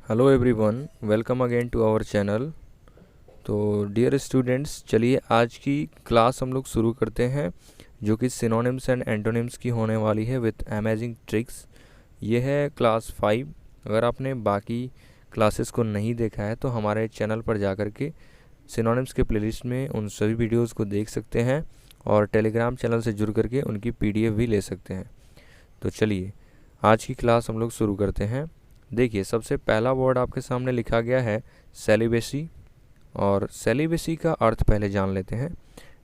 Hello everyone, welcome again to our channel. तो dear students, चलिए आज की क्लास हम लोग शुरू करते हैं, जो कि सिनोनिम्स एंड एंटोनिम्स की होने वाली है विथ अमेजिंग ट्रिक्स। ये है क्लास 5। अगर आपने बाकी क्लासेस को नहीं देखा है तो हमारे चैनल पर जा कर के सिनोनिम्स के प्लेलिस्ट में उन सभी वीडियोस को देख सकते हैं और टेलीग्राम चैनल से जुड़ करके उनकी पीडीएफ भी ले सकते हैं। तो चलिए आज की क्लास हम लोग शुरू करते हैं। देखिए, सबसे पहला वर्ड आपके सामने लिखा गया है सेलिबेसी, और सेलिबेसी का अर्थ पहले जान लेते हैं।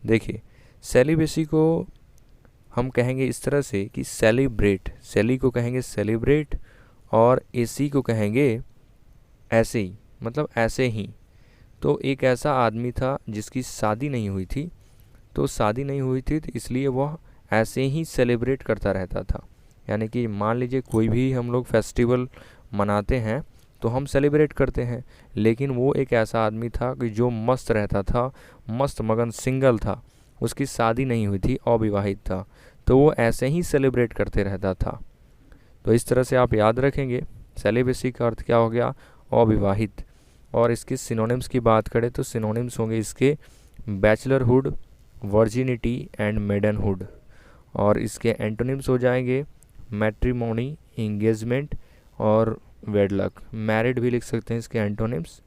देखिए, सेलिबेसी को हम कहेंगे इस तरह से कि सेलिब्रेट, सेली को कहेंगे सेलिब्रेट और एसी को कहेंगे ऐसे ही, मतलब ऐसे ही। तो एक ऐसा आदमी था जिसकी शादी नहीं हुई थी, तो शादी नहीं हुई थी तो इसलिए वह ऐसे ही सेलिब्रेट करता रहता था। यानी कि मान लीजिए कोई भी हम लोग फेस्टिवल मनाते हैं तो हम सेलिब्रेट करते हैं, लेकिन वो एक ऐसा आदमी था कि जो मस्त रहता था, मस्त मगन, सिंगल था, उसकी शादी नहीं हुई थी, अविवाहित था, तो वो ऐसे ही सेलिब्रेट करते रहता था। तो इस तरह से आप याद रखेंगे सेलिब्रेसी का अर्थ क्या हो गया, अविवाहित। और इसके सिनोनिम्स की बात करें तो सिनोनिम्स होंगे इसके बैचलरहुड, वर्जिनिटी एंड मेडनहुड। और इसके एंटोनिम्स हो जाएंगे मैट्रिमोनी, इंगेजमेंट और वेडलक। मैरिड भी लिख सकते हैं इसके एंटोनिम्स।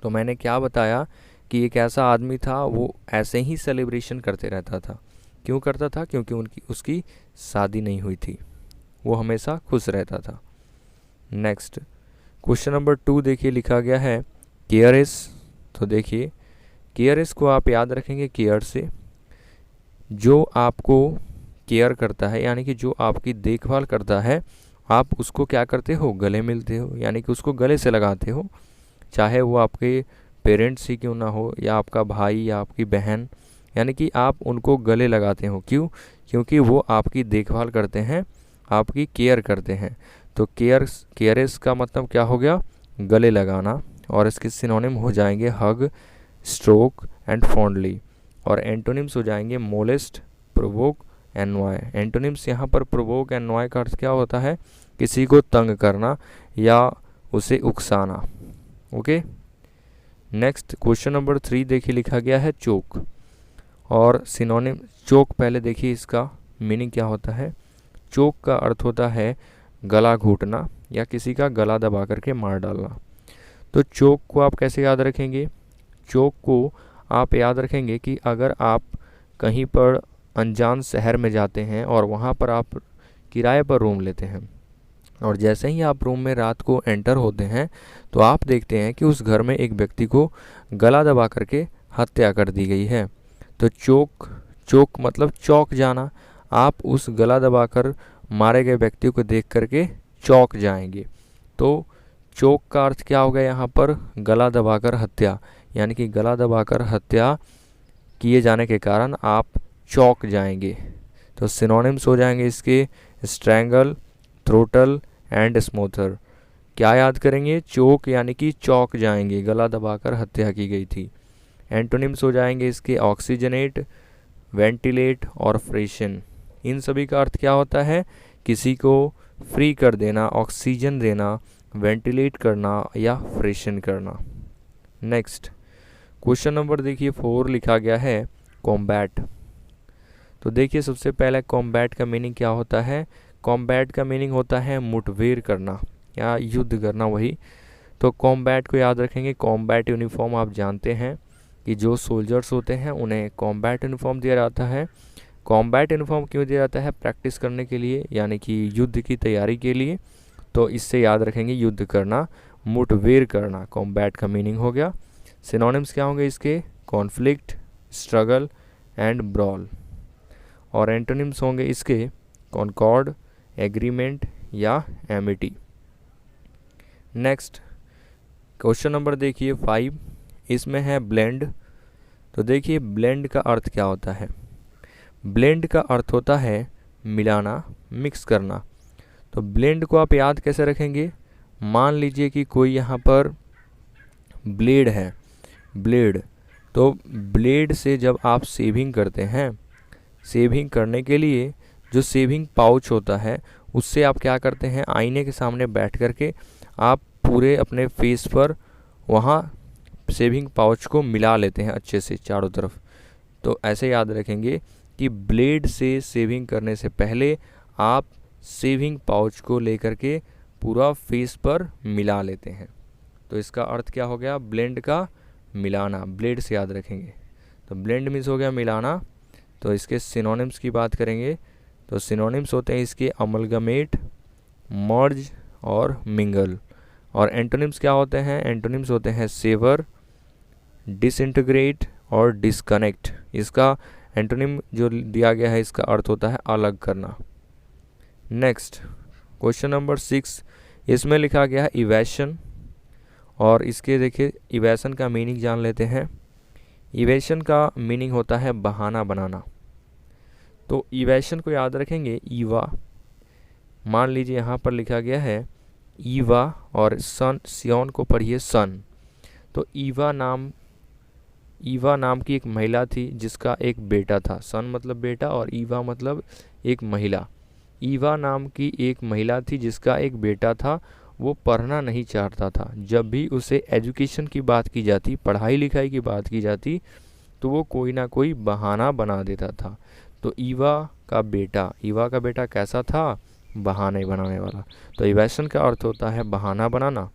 तो मैंने क्या बताया कि एक ऐसा आदमी था, वो ऐसे ही सेलिब्रेशन करते रहता था। क्यों करता था? क्योंकि उसकी शादी नहीं हुई थी, वो हमेशा खुश रहता था। नेक्स्ट क्वेश्चन नंबर 2 देखिए, लिखा गया है केयरएस। तो देखिए, केयरएस को आप याद रखेंगे केयर से, जो आपको केयर करता है, यानी कि जो आपकी देखभाल करता है, आप उसको क्या करते हो, गले मिलते हो, यानी कि उसको गले से लगाते हो। चाहे वो आपके पेरेंट्स ही क्यों ना हो, या आपका भाई या आपकी बहन, यानी कि आप उनको गले लगाते हो। क्यों? क्योंकि वो आपकी देखभाल करते हैं, आपकी केयर करते हैं। तो केयरस का मतलब क्या हो गया, गले लगाना। और इसके सिनोनिम हो जाएंगे हग, स्ट्रोक एंड फॉन्डली। और एंटोनिम्स हो जाएंगे मोलेस्ट, प्रोवोक, एनवाय। एंटोनिम्स यहाँ पर प्रोवोक, एनवाय का अर्थ क्या होता है, किसी को तंग करना या उसे उकसाना। ओके, नेक्स्ट क्वेश्चन नंबर 3 देखिए, लिखा गया है चोक। और सिनोनिम चोक, पहले देखिए इसका मीनिंग क्या होता है। चोक का अर्थ होता है गला घोटना या किसी का गला दबा करके मार डालना। तो चोक को आप कैसे याद रखेंगे? चोक को आप याद रखेंगे कि अगर आप कहीं पर अनजान शहर में जाते हैं और वहाँ पर आप किराए पर रूम लेते हैं, और जैसे ही आप रूम में रात को एंटर होते हैं तो आप देखते हैं कि उस घर में एक व्यक्ति को गला दबा करके हत्या कर दी गई है। तो चोक मतलब चौंक जाना। आप उस गला दबाकर मारे गए व्यक्ति को देख करके चौंक जाएंगे। तो चोक का अर्थ क्या होगा यहाँ पर, गला दबाकर हत्या, यानी कि गला दबाकर हत्या किए जाने के कारण आप चौंक जाएंगे। तो सिनोनिम्स हो जाएंगे इसके स्ट्रैंगल, थ्रोटल एंड स्मोथर। क्या याद करेंगे? चोक यानी कि चौंक जाएंगे, गला दबाकर हत्या की गई थी। एंटोनिम्स हो जाएंगे इसके ऑक्सीजनेट, वेंटिलेट और फ्रेशन। इन सभी का अर्थ क्या होता है, किसी को फ्री कर देना, ऑक्सीजन देना, वेंटिलेट करना या फ्रेशन करना। नेक्स्ट क्वेश्चन नंबर देखिए 4 लिखा गया है कॉम्बैट। तो देखिए, सबसे पहले कॉम्बैट का मीनिंग क्या होता है। कॉम्बैट का मीनिंग होता है मुठभेड़ करना या युद्ध करना, वही। तो कॉम्बैट को याद रखेंगे। कॉम्बैट यूनिफॉर्म आप जानते हैं कि जो सोल्जर्स होते हैं उन्हें कॉम्बैट यूनिफॉर्म दिया जाता है। कॉम्बैट यूनिफॉर्म क्यों दिया जाता है? प्रैक्टिस करने के लिए, यानी कि युद्ध की तैयारी के लिए। तो इससे याद रखेंगे युद्ध करना, मुठभेड़ करना, कॉम्बैट का मीनिंग हो गया। सिनोनिम्स क्या होंगे इसके, कॉन्फ्लिक्ट, स्ट्रगल एंड ब्रॉल। और एंटोनिम्स होंगे इसके कॉन्कॉर्ड, एग्रीमेंट या एमिटी। नेक्स्ट क्वेश्चन नंबर देखिए 5, इसमें है ब्लेंड। तो देखिए, ब्लेंड का अर्थ क्या होता है। ब्लेंड का अर्थ होता है मिलाना, मिक्स करना। तो ब्लेंड को आप याद कैसे रखेंगे? मान लीजिए कि कोई यहाँ पर ब्लेड है, ब्लेड। तो ब्लेड से जब आप शेविंग करते हैं, शेविंग करने के लिए जो शेविंग पाउच होता है उससे आप क्या करते हैं, आईने के सामने बैठ करके आप पूरे अपने फेस पर वहाँ शेविंग पाउच को मिला लेते हैं अच्छे से चारों तरफ। तो ऐसे याद रखेंगे कि ब्लेड से शेविंग करने से पहले आप शेविंग पाउच को लेकर के पूरा फेस पर मिला लेते हैं। तो इसका अर्थ क्या हो गया? ब्लेंड का मिलाना, ब्लेड से याद रखेंगे। तो ब्लेंड मीन्स हो गया मिलाना। तो इसके सिनोनिम्स की बात करेंगे तो सिनोनिम्स होते हैं इसके अमलगमेट, मर्ज और मिंगल। और एंटोनिम्स क्या होते हैं? एंटोनिम्स होते हैं सेवर, डिसइंटीग्रेट और डिस्कनेक्ट। इसका एंटोनिम जो दिया गया है इसका अर्थ होता है अलग करना। नेक्स्ट क्वेश्चन नंबर 6, इसमें लिखा गया है इवेशन। और इसके देखिए इवेशन का मीनिंग जान लेते हैं। इवेशन का मीनिंग होता है बहाना बनाना। तो इवेशन को याद रखेंगे ईवा। मान लीजिए यहाँ पर लिखा गया है ईवा और सन, सियोन को पढ़िए सन। तो ईवा नाम की एक महिला थी जिसका एक बेटा था। सन मतलब बेटा और ईवा मतलब एक महिला। ईवा नाम की एक महिला थी जिसका एक बेटा था। वो पढ़ना नहीं चाहता था। जब भी उसे एजुकेशन की बात की जाती, पढ़ाई लिखाई की बात की जाती, तो वो कोई ना कोई बहाना बना देता था। तो ईवा का बेटा कैसा था? बहाने बनाने वाला। तो इवेशन का अर्थ होता है बहाना बनाना।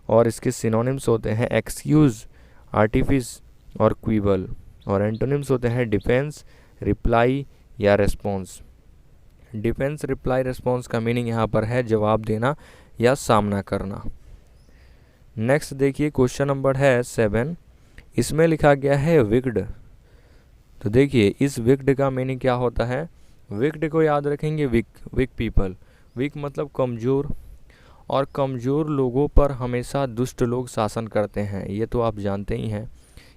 और इसके सिनोनिम्स होते हैं एक्सक्यूज, आर्टिफिस और क्विबल। और एंटोनिम्स होते हैं डिफेंस, रिप्लाई या रेस्पॉन्स। डिफेंस, रिप्लाई, रेस्पॉन्स का मीनिंग यहाँ पर है जवाब देना या सामना करना। नेक्स्ट देखिए क्वेश्चन नंबर है 7। इसमें लिखा गया है विक्ड। तो देखिए इस विक्ड का मीनिंग क्या होता है? विक्ड को याद रखेंगे वीक पीपल। वीक मतलब कमज़ोर, और कमज़ोर लोगों पर हमेशा दुष्ट लोग शासन करते हैं। ये तो आप जानते ही हैं,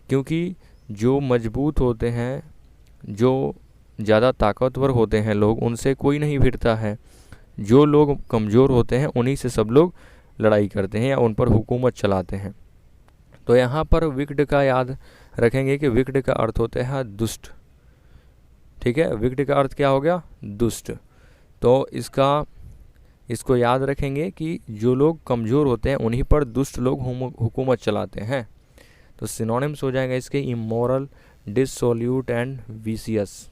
क्योंकि जो मजबूत होते हैं, जो ज़्यादा ताकतवर होते हैं लोग, उनसे कोई नहीं भिड़ता है। जो लोग कमज़ोर होते हैं उन्हीं से सब लोग लड़ाई करते हैं या उन पर हुकूमत चलाते हैं। तो यहाँ पर विक्ड का याद रखेंगे कि विक्ड का अर्थ होता है दुष्ट। ठीक है, विक्ड का अर्थ क्या हो गया? दुष्ट। तो इसको याद रखेंगे कि जो लोग कमज़ोर होते हैं उन्हीं पर दुष्ट लोग हुकूमत चलाते हैं। तो सिनोनिम्स हो जाएगा इसके इमोरल, डिसोल्यूट एंड विशियस।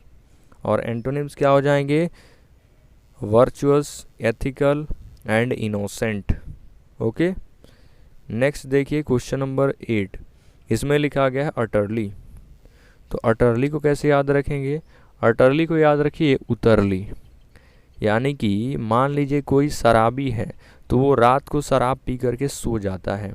और एंटोनिम्स क्या हो जाएंगे? Virtuous, ethical and innocent. Okay, next देखिए क्वेश्चन नंबर 8। इसमें लिखा गया है अटरली। तो अटरली को कैसे याद रखेंगे? अटरली को याद रखिए उतरली। यानी कि मान लीजिए कोई शराबी है तो वो रात को शराब पी करके सो जाता है।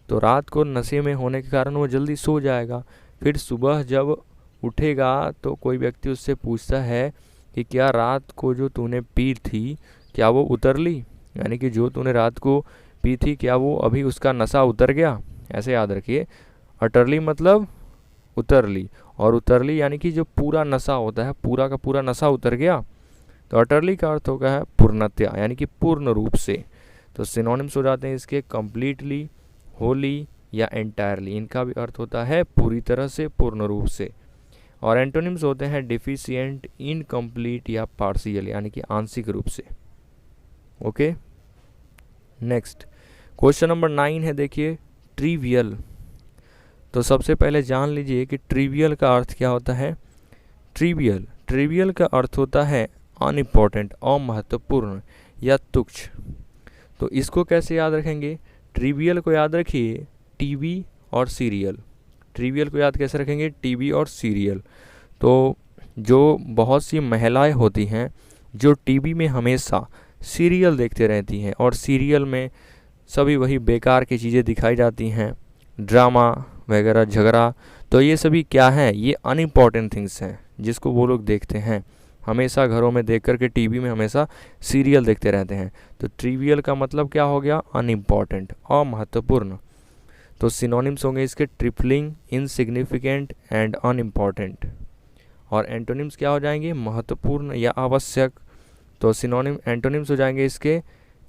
तो रात को नशे में होने के कारण वो जल्दी सो जाएगा। फिर सुबह जब उठेगा तो कोई व्यक्ति उससे पूछता है कि क्या रात को जो तूने पी थी क्या वो उतर ली? यानी कि जो तूने रात को पी थी क्या वो अभी उसका नशा उतर गया? ऐसे याद रखिए, अटरली मतलब उतर ली, और उतर ली यानी कि जो पूरा नशा होता है, पूरा का पूरा नशा उतर गया। तो अटरली का अर्थ होगा है पूर्णतया, यानी कि पूर्ण रूप से। तो सिनोनिम्स हो जाते हैं इसके कंप्लीटली, होली या एंटायरली। इनका भी अर्थ होता है पूरी तरह से, पूर्ण रूप से। और एंटोनिम्स होते हैं डिफिशिएंट, इनकम्प्लीट या पार्शियल, यानी कि आंशिक रूप से। ओके, नेक्स्ट क्वेश्चन नंबर 9 है देखिए ट्रिवियल। तो सबसे पहले जान लीजिए कि ट्रिवियल का अर्थ क्या होता है। ट्रिवियल का अर्थ होता है अनइम्पॉर्टेंट, अमहत्वपूर्ण या तुच्छ। तो इसको कैसे याद रखेंगे? ट्रिवियल को याद रखिए टीवी और सीरियल। ट्रिवियल को याद कैसे रखेंगे? टीवी और सीरियल। तो जो बहुत सी महिलाएं होती हैं जो टीवी में हमेशा सीरियल देखते रहती हैं, और सीरियल में सभी वही बेकार की चीज़ें दिखाई जाती हैं, ड्रामा वगैरह, झगड़ा। तो ये सभी क्या हैं? ये अनइम्पॉर्टेंट थिंग्स हैं जिसको वो लोग देखते हैं हमेशा, घरों में देख कर के टीवी में हमेशा सीरियल देखते रहते हैं। तो ट्रिवियल का मतलब क्या हो गया? अनइम्पॉर्टेंट, अमहत्वपूर्ण। तो सिनोनिम्स होंगे इसके ट्रिपलिंग, इनसिग्निफिकेंट एंड अनइम्पॉर्टेंट। और एंटोनिम्स क्या हो जाएंगे? महत्वपूर्ण या आवश्यक। तो एंटोनिम्स हो जाएंगे इसके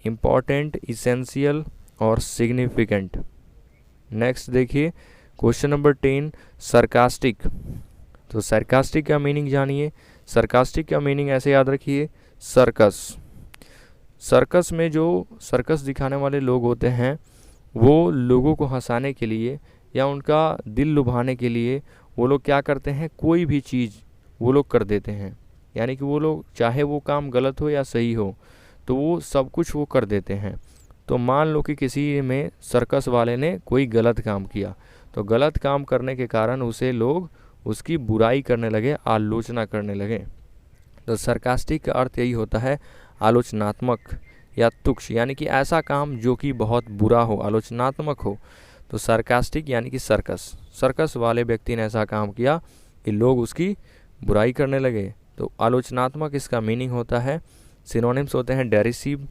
इम्पॉर्टेंट, इसेंशियल और सिग्निफिकेंट। नेक्स्ट देखिए क्वेश्चन नंबर 10 सरकास्टिक। तो सरकास्टिक का मीनिंग जानिए। सरकास्टिक का मीनिंग ऐसे याद रखिए, सर्कस में जो सर्कस दिखाने वाले लोग होते हैं वो लोगों को हंसाने के लिए या उनका दिल लुभाने के लिए वो लोग क्या करते हैं, कोई भी चीज़ वो लोग कर देते हैं। यानी कि वो लोग चाहे वो काम गलत हो या सही हो तो वो सब कुछ वो कर देते हैं। तो मान लो कि किसी में सर्कस वाले ने कोई गलत काम किया, तो गलत काम करने के कारण उसे लोग उसकी बुराई करने लगे, आलोचना करने लगे। तो सरकास्टिक का अर्थ यही होता है आलोचनात्मक या तुच्छ, यानी कि ऐसा काम जो कि बहुत बुरा हो, आलोचनात्मक हो। तो सरकास्टिक यानी कि सर्कस वाले व्यक्ति ने ऐसा काम किया कि लोग उसकी बुराई करने लगे। तो आलोचनात्मक इसका मीनिंग होता है। सिनोनिम्स होते हैं डेरिसिव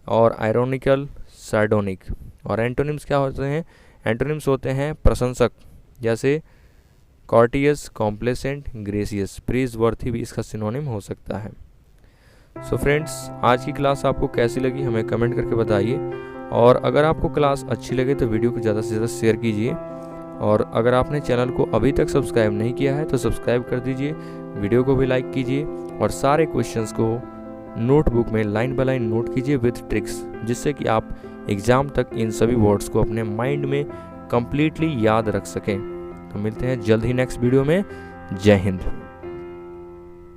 और आयरोनिकल, सार्डोनिक। और एंटोनिम्स क्या होते हैं, एंटोनिम्स होते हैं प्रशंसक, जैसे कॉर्टियस, कॉम्प्लेसेंट, ग्रेसियस। प्रीज वर्थी भी इसका सिनोनिम हो सकता है। सो फ्रेंड्स, आज की क्लास आपको कैसी लगी हमें कमेंट करके बताइए। और अगर आपको क्लास अच्छी लगे तो वीडियो को ज़्यादा से ज़्यादा शेयर कीजिए। और अगर आपने चैनल को अभी तक सब्सक्राइब नहीं किया है तो सब्सक्राइब कर दीजिए, वीडियो को भी लाइक कीजिए और सारे क्वेश्चंस को नोटबुक में लाइन बाय लाइन नोट कीजिए विथ ट्रिक्स, जिससे कि आप एग्ज़ाम तक इन सभी वर्ड्स को अपने माइंड में कंप्लीटली याद रख सकें। तो मिलते हैं जल्द ही नेक्स्ट वीडियो में। जय हिंद।